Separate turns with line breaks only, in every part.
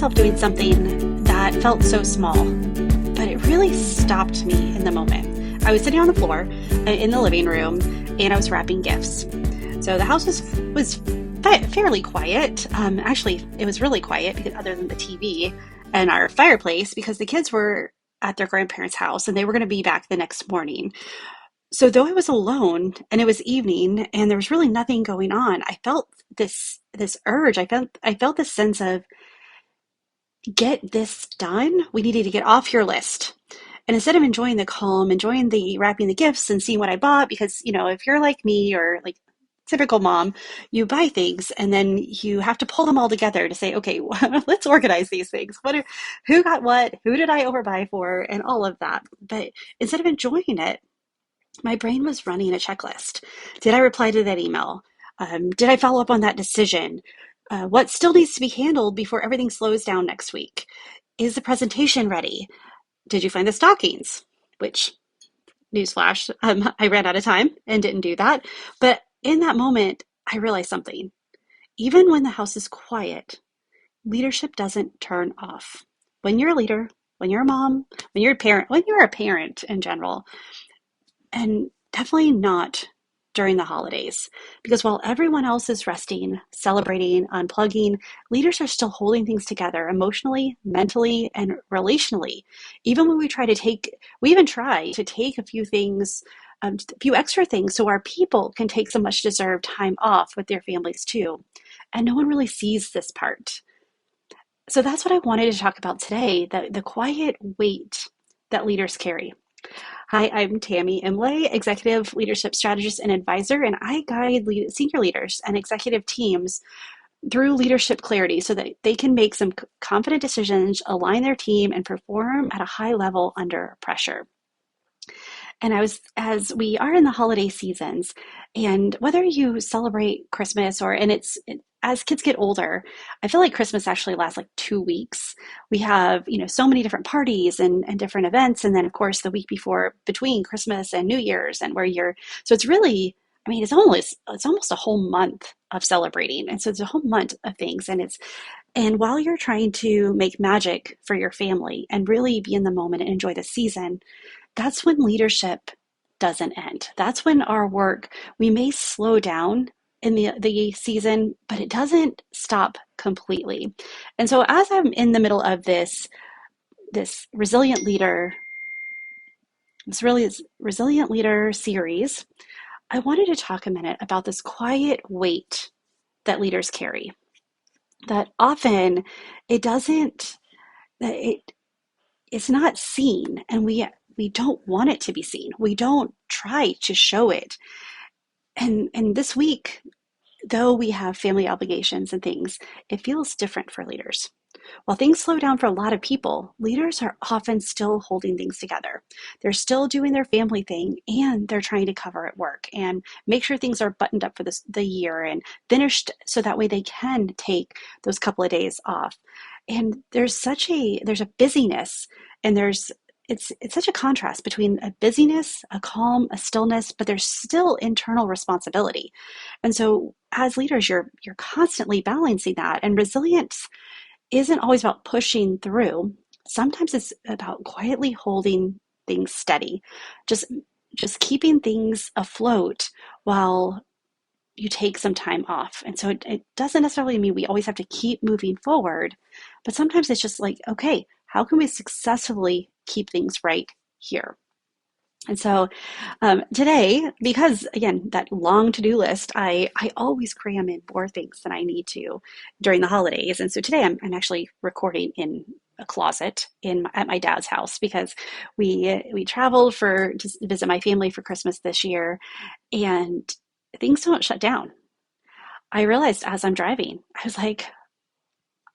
myself doing something that felt so small, but it really stopped me in the moment. I was sitting on the floor in the living room and I was wrapping gifts. So the house was fairly quiet. Actually, it was really quiet because other than the TV and our fireplace, because the kids were at their grandparents' house and they were going to be back the next morning. So though I was alone and it was evening and there was really nothing going on, I felt this urge. I felt this sense of, get this done. We needed to get off your list. And instead of enjoying the calm, enjoying the wrapping the gifts and seeing what I bought, because, if you're like me or like typical mom, you buy things and then you have to pull them all together to say, okay, let's organize these things. Who got what? Who did I overbuy for? And all of that. But instead of enjoying it, my brain was running a checklist. Did I reply to that email? Did I follow up on that decision? What still needs to be handled before everything slows down next week? Is the presentation ready? Did you find the stockings? Which, newsflash, I ran out of time and didn't do that. But in that moment, I realized something. Even when the house is quiet, leadership doesn't turn off. When you're a leader, when you're a mom, when you're a parent in general, and definitely not during the holidays. Because while everyone else is resting, celebrating, unplugging, leaders are still holding things together emotionally, mentally, and relationally. Even when we even try to take a few things, a few extra things so our people can take some much deserved time off with their families too. And no one really sees this part. So that's what I wanted to talk about today, the quiet weight that leaders carry. Hi, I'm Tami Imlay, Executive Leadership Strategist and Advisor, and I guide senior leaders and executive teams through leadership clarity so that they can make some confident decisions, align their team, and perform at a high level under pressure. And as we are in the holiday seasons, and whether you celebrate Christmas as kids get older, I feel like Christmas actually lasts like 2 weeks. We have, so many different parties and different events. And then of course the week between Christmas and New Year's so it's really, it's almost a whole month of celebrating. And so it's a whole month of things. And while you're trying to make magic for your family and really be in the moment and enjoy the season, that's when leadership doesn't end. That's when our work, we may slow down in the season, but it doesn't stop completely. And so as I'm in the middle of this resilient leader, resilient leader series, I wanted to talk a minute about this quiet weight that leaders carry. That often it doesn't, it's not seen, and we don't want it to be seen. We don't try to show it. And this week, though we have family obligations and things, it feels different for leaders. While things slow down for a lot of people, leaders are often still holding things together. They're still doing their family thing and they're trying to cover at work and make sure things are buttoned up for the year and finished so that way they can take those couple of days off. And there's a busyness and it's such a contrast between a busyness, a calm, a stillness, but there's still internal responsibility. And so as leaders, you're constantly balancing that. And resilience isn't always about pushing through. Sometimes it's about quietly holding things steady, just keeping things afloat while you take some time off. And so it doesn't necessarily mean we always have to keep moving forward, but sometimes it's just like, okay, how can we successfully keep things right here? And so today, because again, that long to-do list, I always cram in more things than I need to during the holidays. And so today I'm actually recording in a closet at my dad's house because we traveled to visit my family for Christmas this year, and things don't shut down. I realized as I'm driving, I was like,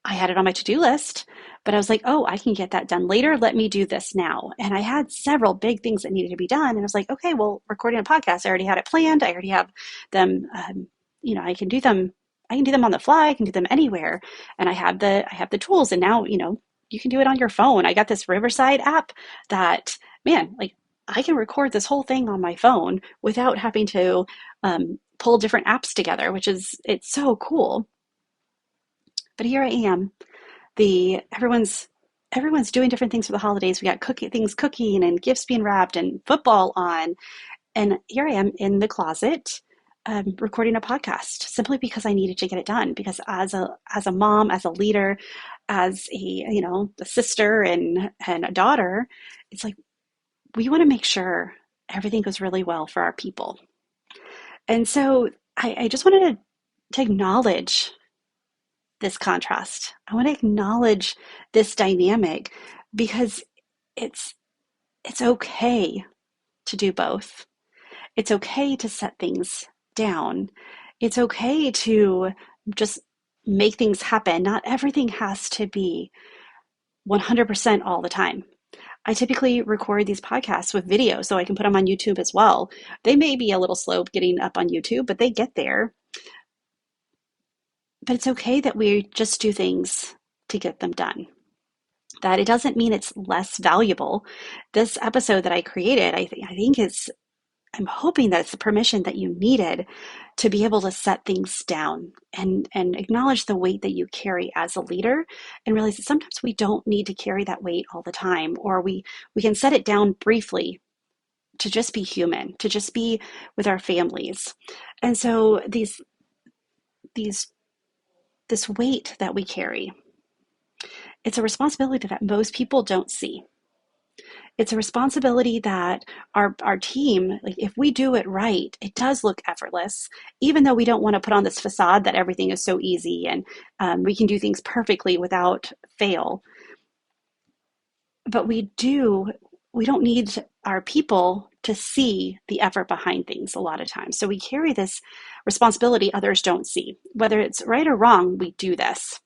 I had it on my to-do list, but I was like, oh, I can get that done later. Let me do this now. And I had several big things that needed to be done. And I was like, okay, well, recording a podcast, I already had it planned. I already have them, I can do them. I can do them on the fly. I can do them anywhere. And I have the tools. And now, you can do it on your phone. I got this Riverside app that, man, like I can record this whole thing on my phone without having to pull different apps together, it's so cool. But here I am the everyone's doing different things for the holidays. We got things cooking and gifts being wrapped and football on. And here I am in the closet recording a podcast simply because I needed to get it done. Because as a mom, as a leader, as a sister and a daughter, it's like we want to make sure everything goes really well for our people. And so I just wanted to acknowledge this contrast. I want to acknowledge this dynamic because it's it's okay to do both. It's okay to set things down. It's okay to just make things happen. Not everything has to be 100% all the time. I typically record these podcasts with video so I can put them on YouTube as well. They may be a little slow getting up on YouTube, but they get there. But it's okay that we just do things to get them done. That it doesn't mean it's less valuable. This episode that I created, I think I'm hoping that it's the permission that you needed to be able to set things down and acknowledge the weight that you carry as a leader and realize that sometimes we don't need to carry that weight all the time, or we can set it down briefly to just be human, to just be with our families. And so these this weight that we carry, it's a responsibility that most people don't see. It's a responsibility that our team, like if we do it right, it does look effortless, even though we don't want to put on this facade that everything is so easy and we can do things perfectly without fail. But we don't need our people to see the effort behind things a lot of times. So we carry this responsibility others don't see. Whether it's right or wrong, we do this.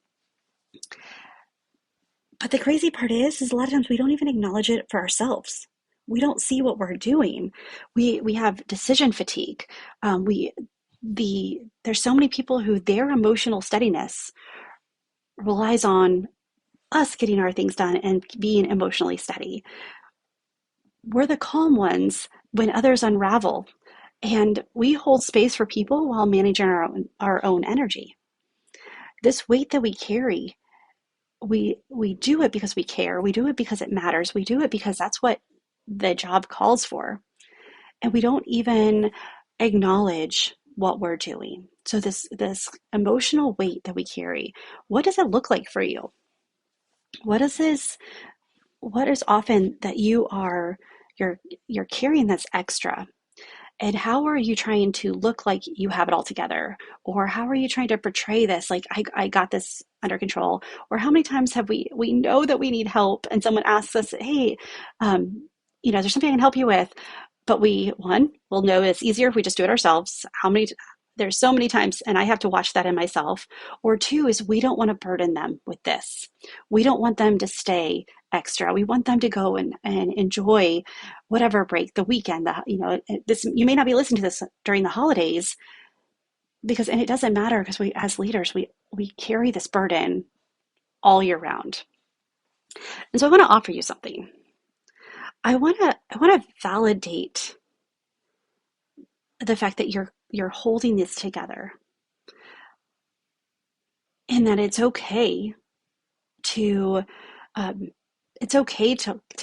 But the crazy part is a lot of times we don't even acknowledge it for ourselves. We don't see what we're doing. We have decision fatigue. There's so many people who their emotional steadiness relies on us getting our things done and being emotionally steady. We're the calm ones when others unravel, and we hold space for people while managing our own energy. This weight that we carry, we do it because we care. We do it because it matters. We do it because that's what the job calls for. And we don't even acknowledge what we're doing. So this emotional weight that we carry, what does it look like for you? What is often that you're carrying that's extra? And how are you trying to look like you have it all together? Or how are you trying to portray this like I got this under control? Or how many times have we know that we need help and someone asks us, hey, there's something I can help you with, but we'll know it's easier if we just do it ourselves. There's so many times, and I have to watch that in myself. Or two is we don't want to burden them with this. We don't want them to stay extra. We want them to go and enjoy whatever break, the weekend, you may not be listening to this during the holidays and it doesn't matter because we, as leaders, we carry this burden all year round. And so I want to offer you something. I want to validate the fact that you're holding this together, and that it's okay to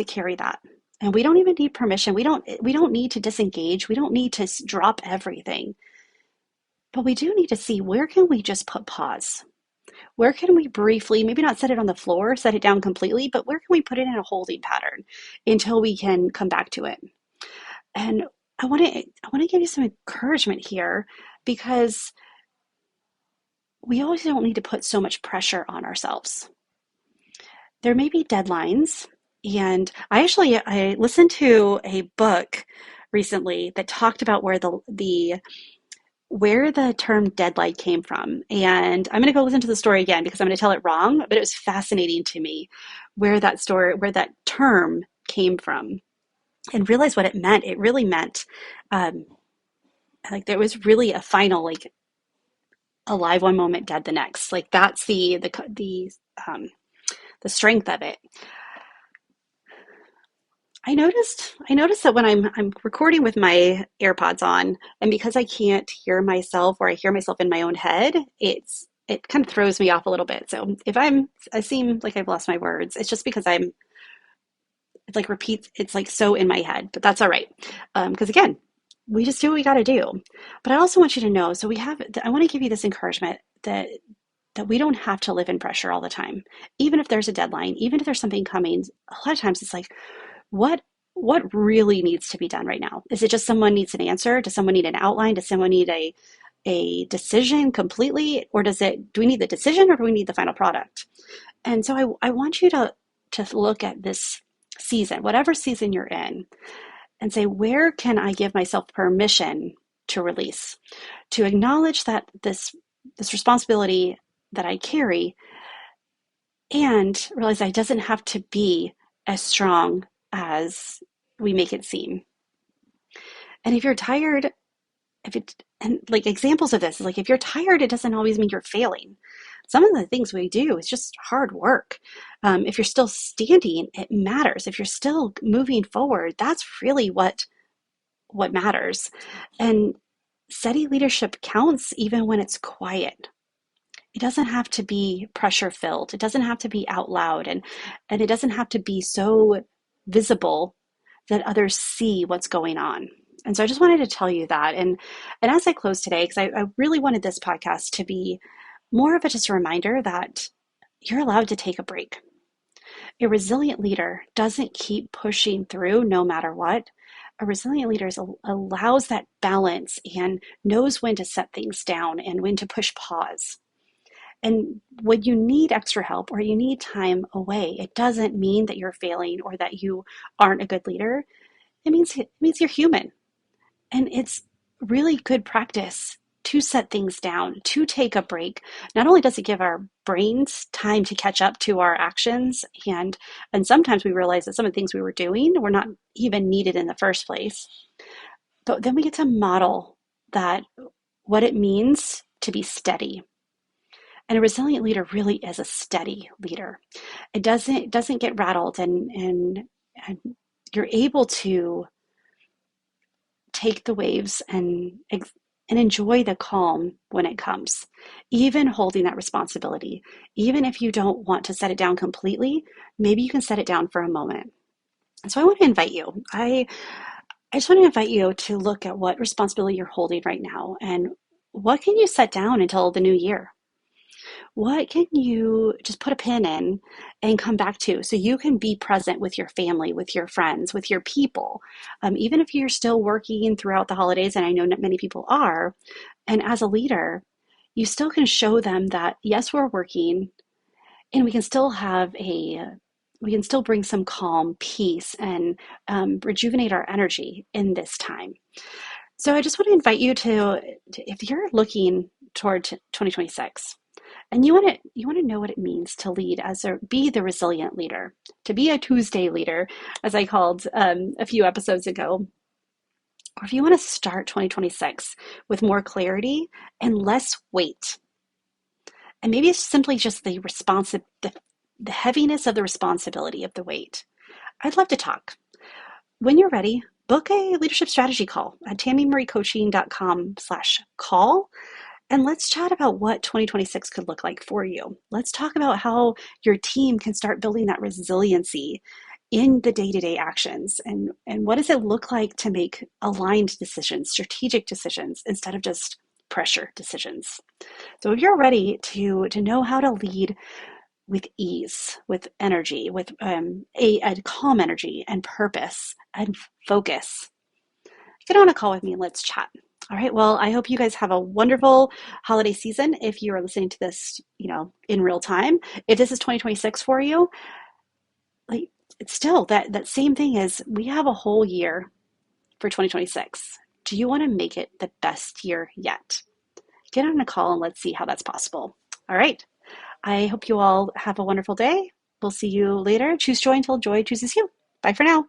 carry that. And we don't even need permission. We don't need to disengage. We don't need to drop everything. But we do need to see, where can we just put pause? Where can we briefly, maybe not set it on the floor, set it down completely, but where can we put it in a holding pattern until we can come back to it? And I want to give you some encouragement here, because we always don't need to put so much pressure on ourselves. There may be deadlines, and I listened to a book recently that talked about where the term deadline came from. And I'm going to go listen to the story again because I'm going to tell it wrong, but it was fascinating to me where that term came from, and realize what it meant. It really meant like there was really a final, like, alive one moment, dead the next. Like that's the strength of it. I noticed that when I'm recording with my AirPods on, and because I can't hear myself, or I hear myself in my own head, it it kind of throws me off a little bit. So if I seem like I've lost my words, it's just because it's like repeats, it's like so in my head, but that's all right. Because again, we just do what we got to do. But I also want you to know, so I want to give you this encouragement that we don't have to live in pressure all the time. Even if there's a deadline, even if there's something coming, a lot of times it's like, what what really needs to be done right now? Is it just someone needs an answer? Does someone need an outline? Does someone need a decision completely? Or do we need the decision or do we need the final product? And so I want you to look at this season, whatever season you're in, and say, where can I give myself permission to release, to acknowledge that this responsibility that I carry, and realize that it doesn't have to be as strong as we make it seem. And if you're tired, if it and like examples of this is like if you're tired, it doesn't always mean you're failing. Some of the things we do is just hard work. If you're still standing, it matters. If you're still moving forward, that's really what matters. And steady leadership counts even when it's quiet. It doesn't have to be pressure filled. It doesn't have to be out loud, and it doesn't have to be so visible that others see what's going on. And so I just wanted to tell you that. And as I close today, because I really wanted this podcast to be more of just a reminder that you're allowed to take a break. A resilient leader doesn't keep pushing through no matter what. A resilient leader allows that balance and knows when to set things down and when to push pause. And when you need extra help or you need time away, it doesn't mean that you're failing or that you aren't a good leader. It means you're human. And it's really good practice to set things down, to take a break. Not only does it give our brains time to catch up to our actions, and sometimes we realize that some of the things we were doing were not even needed in the first place, but then we get to model that what it means to be steady. And a resilient leader really is a steady leader. It doesn't get rattled, and you're able to take the waves and enjoy the calm when it comes, even holding that responsibility. Even if you don't want to set it down completely, maybe you can set it down for a moment. And so I want to invite you. I just want to invite you to look at what responsibility you're holding right now and what can you set down until the new year? What can you just put a pin in and come back to so you can be present with your family, with your friends, with your people? Even if you're still working throughout the holidays, and I know not many people are, and as a leader, you still can show them that, yes, we're working and we can still bring some calm, peace, and rejuvenate our energy in this time. So I just want to invite you if you're looking toward 2026, and you want to know what it means to be the resilient leader, to be a Tuesday leader, as I called a few episodes ago. Or if you want to start 2026 with more clarity and less weight, and maybe it's simply just the heaviness of the responsibility of the weight. I'd love to talk. When you're ready, book a leadership strategy call at TamiMarieCoaching.com/call. And let's chat about what 2026 could look like for you. Let's talk about how your team can start building that resiliency in the day-to-day actions. And what does it look like to make aligned decisions, strategic decisions, instead of just pressure decisions. So if you're ready to know how to lead with ease, with energy, with a calm energy and purpose and focus, get on a call with me and let's chat. All right. Well, I hope you guys have a wonderful holiday season. If you are listening to this, in real time, if this is 2026 for you, like it's still that same thing is we have a whole year for 2026. Do you want to make it the best year yet? Get on a call and let's see how that's possible. All right. I hope you all have a wonderful day. We'll see you later. Choose joy until joy chooses you. Bye for now.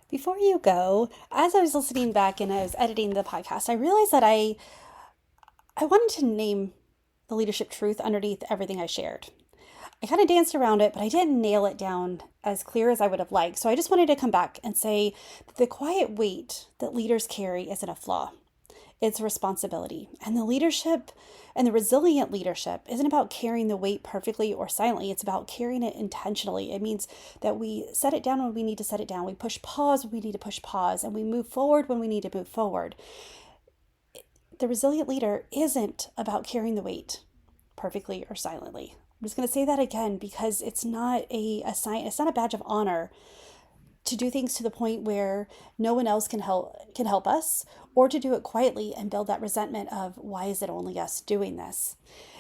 Before you go, as I was listening back and I was editing the podcast, I realized that I wanted to name the leadership truth underneath everything I shared. I kind of danced around it, but I didn't nail it down as clear as I would have liked. So I just wanted to come back and say that the quiet weight that leaders carry isn't a flaw. it's responsibility. And the leadership and the resilient leadership isn't about carrying the weight perfectly or silently. It's about carrying it intentionally. It means that we set it down when we need to set it down. We push pause when we need to push pause, and we move forward when we need to move forward. The resilient leader isn't about carrying the weight perfectly or silently. I'm just going to say that again because it's not a sign, it's not a badge of honor to do things to the point where no one else can help us, or to do it quietly and build that resentment of, why is it only us doing this?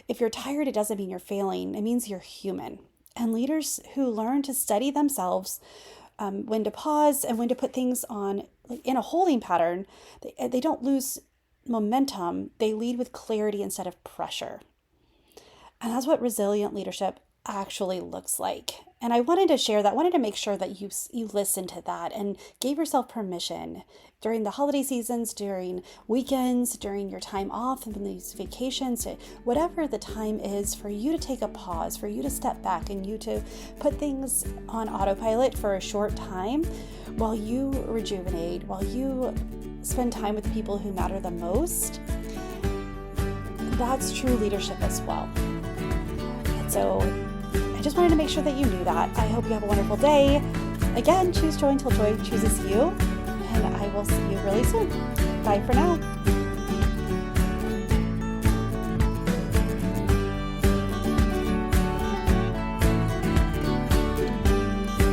If you're tired, it doesn't mean you're failing. It means you're human. And leaders who learn to study themselves, when to pause and when to put things on in a holding pattern, they don't lose momentum. They lead with clarity instead of pressure. And that's what resilient leadership actually looks like. And I wanted to share that, wanted to make sure that you listened to that and gave yourself permission during the holiday seasons, during weekends, during your time off and these vacations, whatever the time is, for you to take a pause, for you to step back and you to put things on autopilot for a short time while you rejuvenate, while you spend time with the people who matter the most. That's true leadership as well. And so I just wanted to make sure that you knew that. I hope you have a wonderful day. Again, choose joy until joy chooses you. And I will see you really soon. Bye for now.